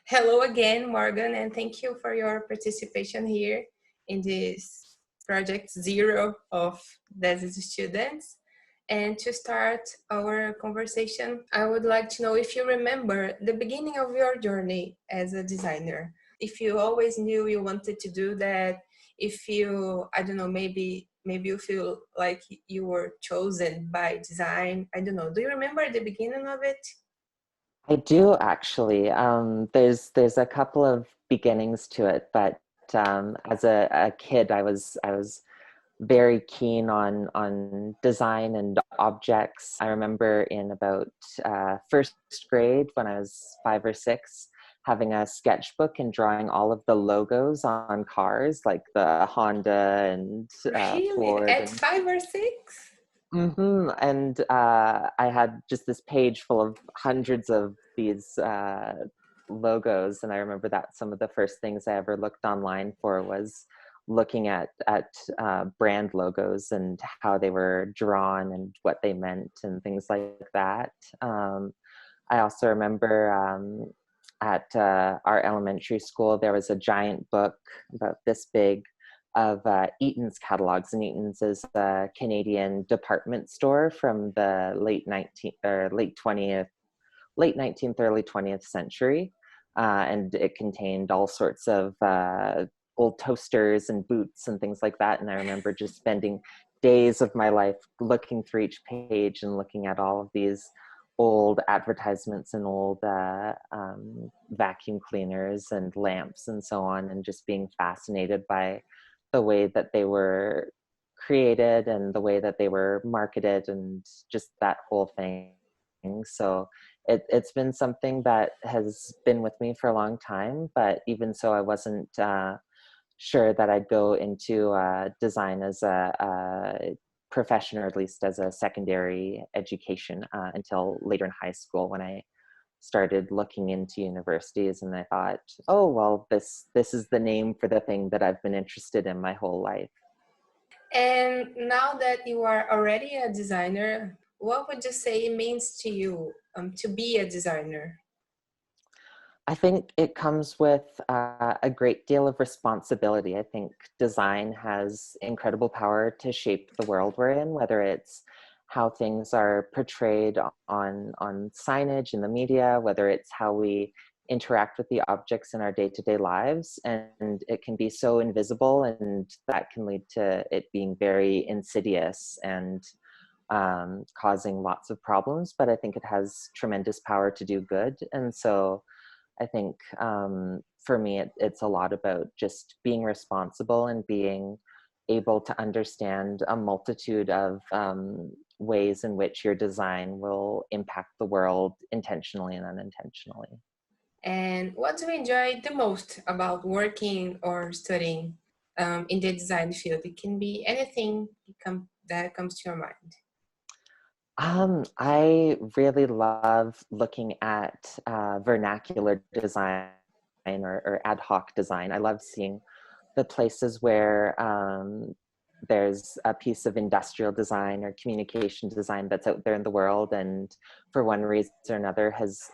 Hello again, Morgan, and thank you for your participation here in this project zero of DESIS Students. And to start our conversation, I would like to know if you remember the beginning of your journey as a designer. If you always knew you wanted to do that, if you, I don't know, maybe you feel like you were chosen by design. I don't know. Do you remember the beginning of it? I do actually. There's a couple of beginnings to it, but as a kid, I was very keen on design and objects. I remember in about first grade when I was 5 or 6, having a sketchbook and drawing all of the logos on cars, like the Honda and Really? Ford At and 5 or 6? And I had just this page full of hundreds of these logos, and I remember that some of the first things I ever looked online for was looking at brand logos and how they were drawn and what they meant and things like that. I also remember at our elementary school there was a giant book about this big of Eaton's catalogs, and Eaton's is a Canadian department store from the late 19th, early 20th century, and it contained all sorts of old toasters and boots and things like that. And I remember just spending days of my life looking through each page and looking at all of these old advertisements and old vacuum cleaners and lamps and so on, and just being fascinated by the way that they were created and the way that they were marketed and just that whole thing. So it's been something that has been with me for a long time, but even so, I wasn't sure that I'd go into design as a profession, or at least as a secondary education, until later in high school when I started looking into universities, and I thought, oh well, this is the name for the thing that I've been interested in my whole life. And now that you are already a designer, what would you say it means to you to be a designer? I think it comes with a great deal of responsibility. I think design has incredible power to shape the world we're in, whether it's how things are portrayed on signage in the media, whether it's how we interact with the objects in our day-to-day lives. And it can be so invisible, and that can lead to it being very insidious and causing lots of problems. But I think it has tremendous power to do good. And so I think for me, it's a lot about just being responsible and being able to understand a multitude of ways in which your design will impact the world intentionally and unintentionally. And what do you enjoy the most about working or studying in the design field? It can be anything that comes to your mind. I really love looking at vernacular design or ad hoc design. I love seeing the places where there's a piece of industrial design or communication design that's out there in the world, and for one reason or another has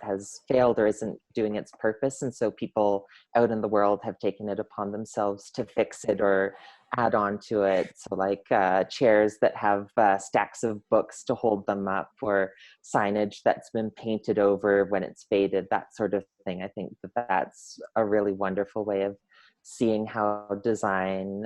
failed or isn't doing its purpose, and so people out in the world have taken it upon themselves to fix it or add on to it. So like chairs that have stacks of books to hold them up, or signage that's been painted over when it's faded, that sort of thing. I think that that's a really wonderful way of seeing how design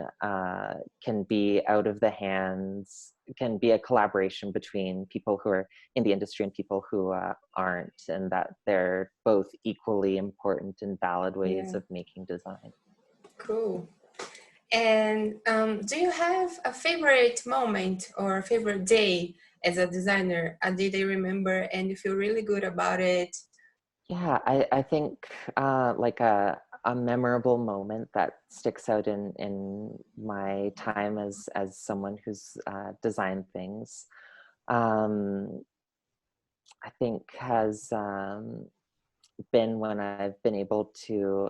can be out of the hands, can be a collaboration between people who are in the industry and people who aren't, and that they're both equally important and valid ways Yeah, of making design. cool. And do you have a favorite moment or favorite day as a designer? A day they remember and you feel really good about it? Yeah, I think like a memorable moment that sticks out in my time as someone who's designed things, um, I think has been when I've been able to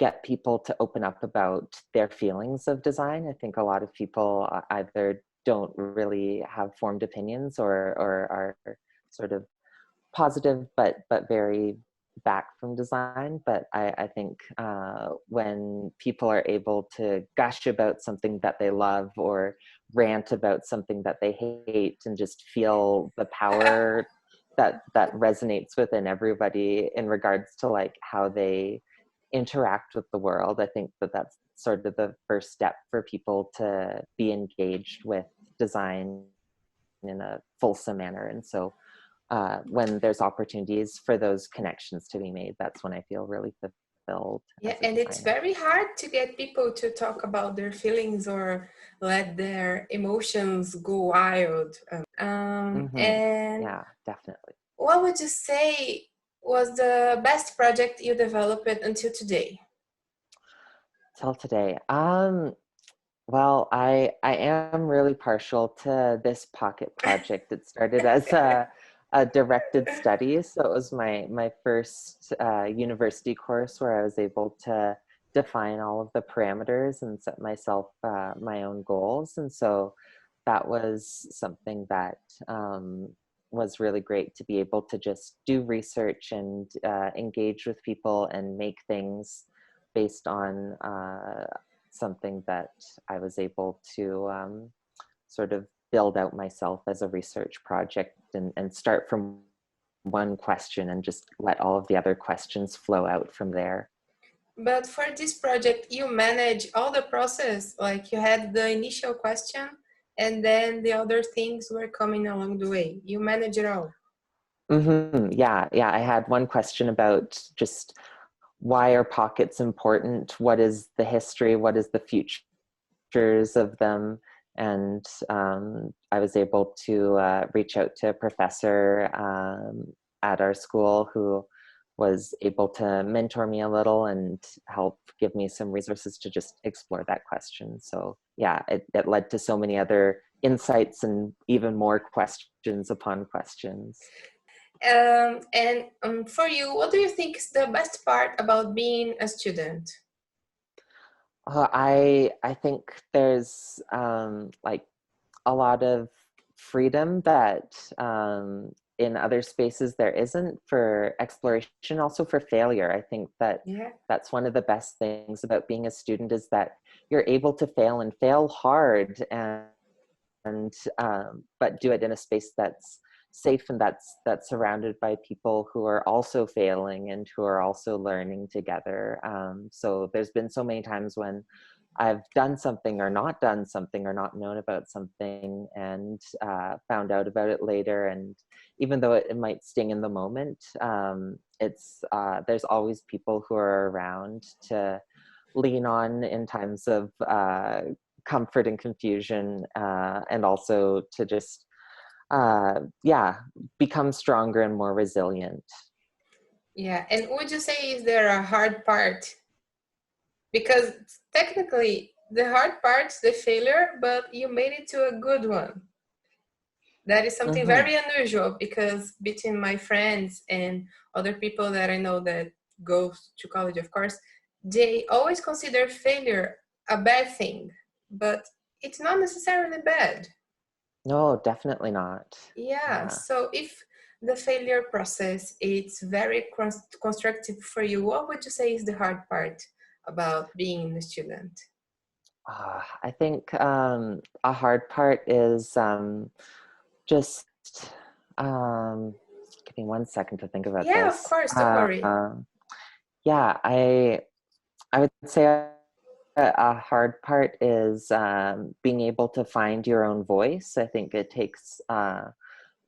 get people to open up about their feelings of design. I think a lot of people either don't really have formed opinions or are sort of positive but very back from design, but I think when people are able to gush about something that they love or rant about something that they hate and just feel the power that resonates within everybody in regards to like how they interact with the world, I think that's sort of the first step for people to be engaged with design in a fulsome manner. And so when there's opportunities for those connections to be made, that's when I feel really fulfilled Yeah, as a and it's designer. very hard to get people to talk about their feelings or let their emotions go wild. And Yeah, definitely. what would you say was the best project you developed until today? Till today. Well, I am really partial to this pocket project. It started as a directed study, so it was my first university course where I was able to define all of the parameters and set myself my own goals, and so that was something that was really great to be able to just do research and engage with people and make things based on something that I was able to sort of build out myself as a research project and start from one question and just let all of the other questions flow out from there. But for this project, you manage all the process, like you had the initial question and then the other things were coming along the way. You manage it all. Yeah, I had one question about just why are pockets important? What is the history? What is the futures of them? And I was able to reach out to a professor at our school who was able to mentor me a little and help give me some resources to just explore that question. So yeah, it led to so many other insights and even more questions upon questions. And for you, what do you think is the best part about being a student? I think there's like a lot of freedom that in other spaces there isn't, for exploration, also for failure. I think that Yeah. that's one of the best things about being a student, is that you're able to fail and fail hard, and but do it in a space that's safe and that's surrounded by people who are also failing and who are also learning together. So there's been so many times when I've done something or not done something or not known about something and found out about it later. And even though it might sting in the moment, it's there's always people who are around to lean on in times of comfort and confusion, and also to just yeah, become stronger and more resilient. Yeah. And would you say is there a hard part? Because technically the hard part's the failure, but you made it to a good one. That is something Mm-hmm. very unusual, because between my friends and other people that I know that go to college, of course, they always consider failure a bad thing, but it's not necessarily bad. No, definitely not. Yeah, Yeah. so if the failure process it's very constructive for you, what would you say is the hard part about being a student? I think a hard part is just um, give me 1 second to think about Yeah, of this. course, don't worry. Yeah, I would say a hard part is being able to find your own voice. I think it takes a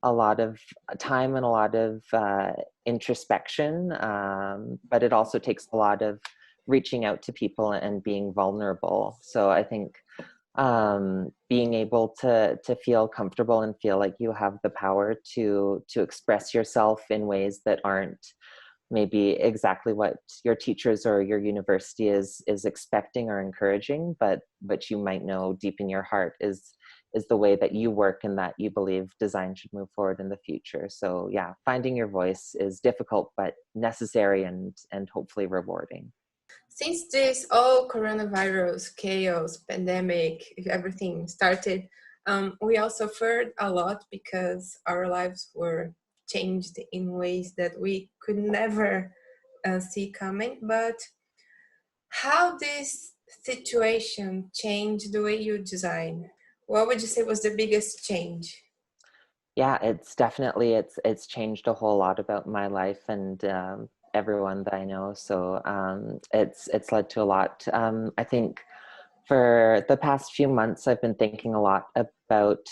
lot of time and a lot of introspection, but it also takes a lot of reaching out to people and being vulnerable. So I think being able to feel comfortable and feel like you have the power to express yourself in ways that aren't maybe exactly what your teachers or your university is expecting or encouraging, but you might know deep in your heart is the way that you work and that you believe design should move forward in the future. So yeah, finding your voice is difficult but necessary and hopefully rewarding. Since this all coronavirus, chaos, pandemic, everything started, we all suffered a lot because our lives were changed in ways that we could never see coming. But how this situation changed the way you design? What would you say was the biggest change? Yeah, it's definitely it's changed a whole lot about my life and everyone that I know. So it's led to a lot. I think for the past few months, I've been thinking a lot about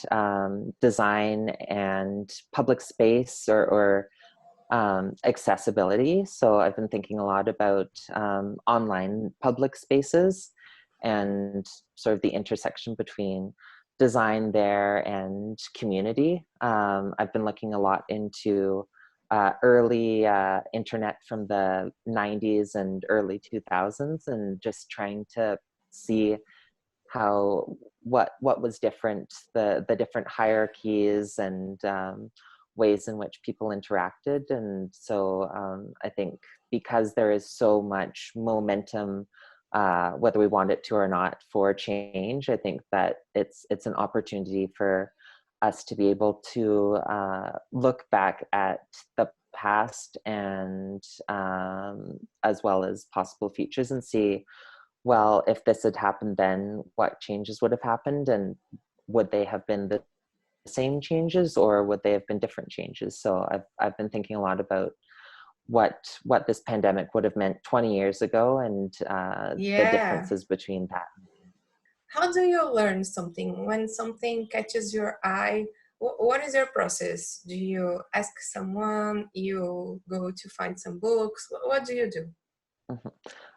design and public space or accessibility. So I've been thinking a lot about online public spaces and sort of the intersection between design there and community. I've been looking a lot into early internet from the 90s and early 2000s and just trying to see how what was different, the different hierarchies and ways in which people interacted. And so I think because there is so much momentum, whether we want it to or not, for change, I think that it's an opportunity for us to be able to look back at the past and as well as possible futures and see, well, if this had happened then, what changes would have happened, and would they have been the same changes or would they have been different changes? So I've been thinking a lot about what this pandemic would have meant 20 years ago and the Yeah. differences between that. How do you learn something when something catches your eye? What is your process? Do you ask someone? You go to find some books? What do you do? Mhm.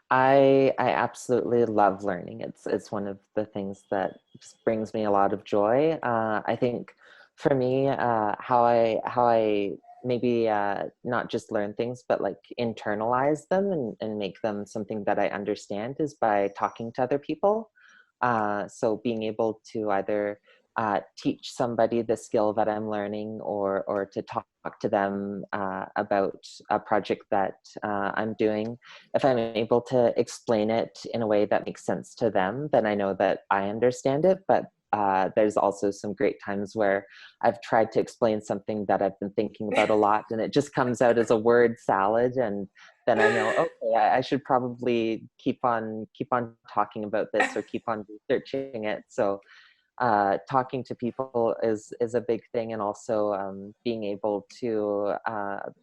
I absolutely love learning. It's one of the things that just brings me a lot of joy. I think for me, how I maybe not just learn things, but like internalize them and make them something that I understand is by talking to other people. So being able to either teach somebody the skill that I'm learning or to talk to them about a project that I'm doing. If I'm able to explain it in a way that makes sense to them, then I know that I understand it. But there's also some great times where I've tried to explain something that I've been thinking about a lot and it just comes out as a word salad. And then I know, okay, I should probably keep on talking about this or keep on researching it. So talking to people is a big thing, and also being able to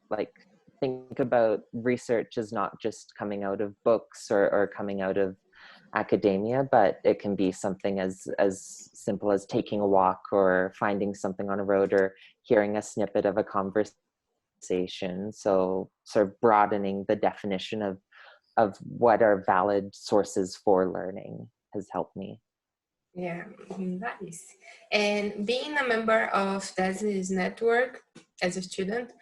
like think about research is not just coming out of books or coming out of academia, but it can be something as simple as taking a walk or finding something on a road or hearing a snippet of a conversation. So sort of broadening the definition of what are valid sources for learning has helped me. Yeah, nice. And being a member of DESIS network as a student,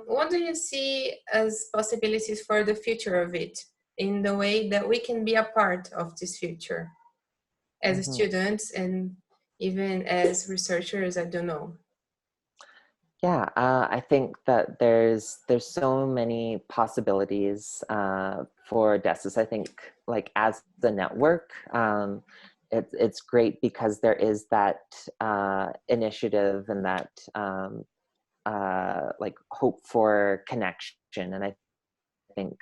what do you see as possibilities for the future of it in the way that we can be a part of this future as Mhm. students and even as researchers? I don't know. Yeah, I think that there's so many possibilities for DESIS. I think like as the network, it's great because there is that initiative and that like hope for connection, and I think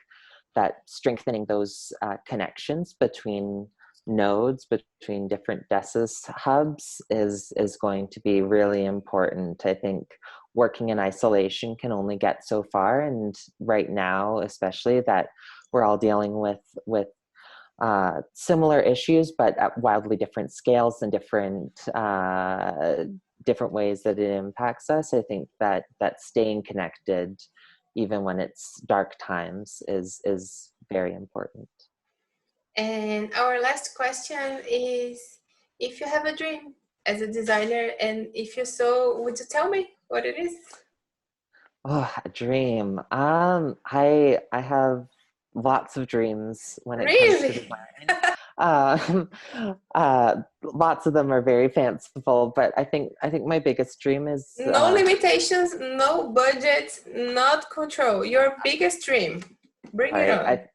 that strengthening those connections between nodes, between different DESIS hubs is going to be really important. I think working in isolation can only get so far, and right now especially that we're all dealing with similar issues but at wildly different scales and different ways that it impacts us. I think that staying connected even when it's dark times is very important. And our last question is, if you have a dream as a designer, and if you so, would you tell me what it is? Oh, a dream. I have lots of dreams when it comes to Really? design. Um, lots of them are very fanciful, but I think my biggest dream is No limitations, no budget, not control. Your biggest dream. Bring it sorry, on.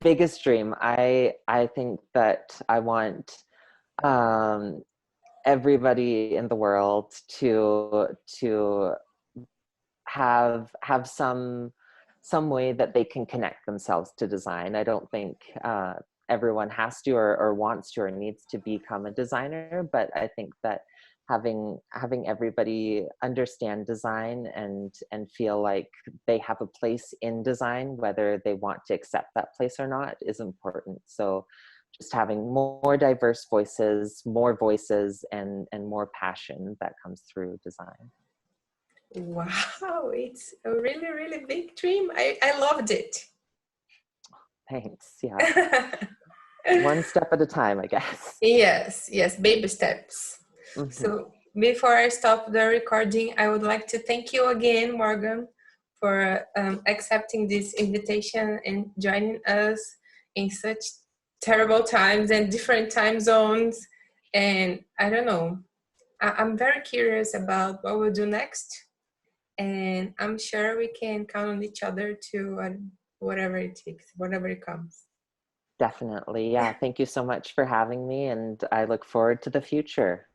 biggest dream. I think that I want um, everybody in the world to have some way that they can connect themselves to design. I don't think everyone has to or wants to or needs to become a designer, but I think that having everybody understand design and feel like they have a place in design, whether they want to accept that place or not, is important. So just having more diverse voices, and more passion that comes through design. Wow, it's a really, really big dream. I loved it. Thanks. Yeah. One step at a time, I guess. Yes, yes, baby steps. Mm-hmm. So before I stop the recording, I would like to thank you again, Morgan, for accepting this invitation and joining us in such terrible times and different time zones. And I don't know, I'm very curious about what we'll do next. And I'm sure we can count on each other to whatever it takes, whatever it comes. Definitely. Yeah. Thank you so much for having me, and I look forward to the future.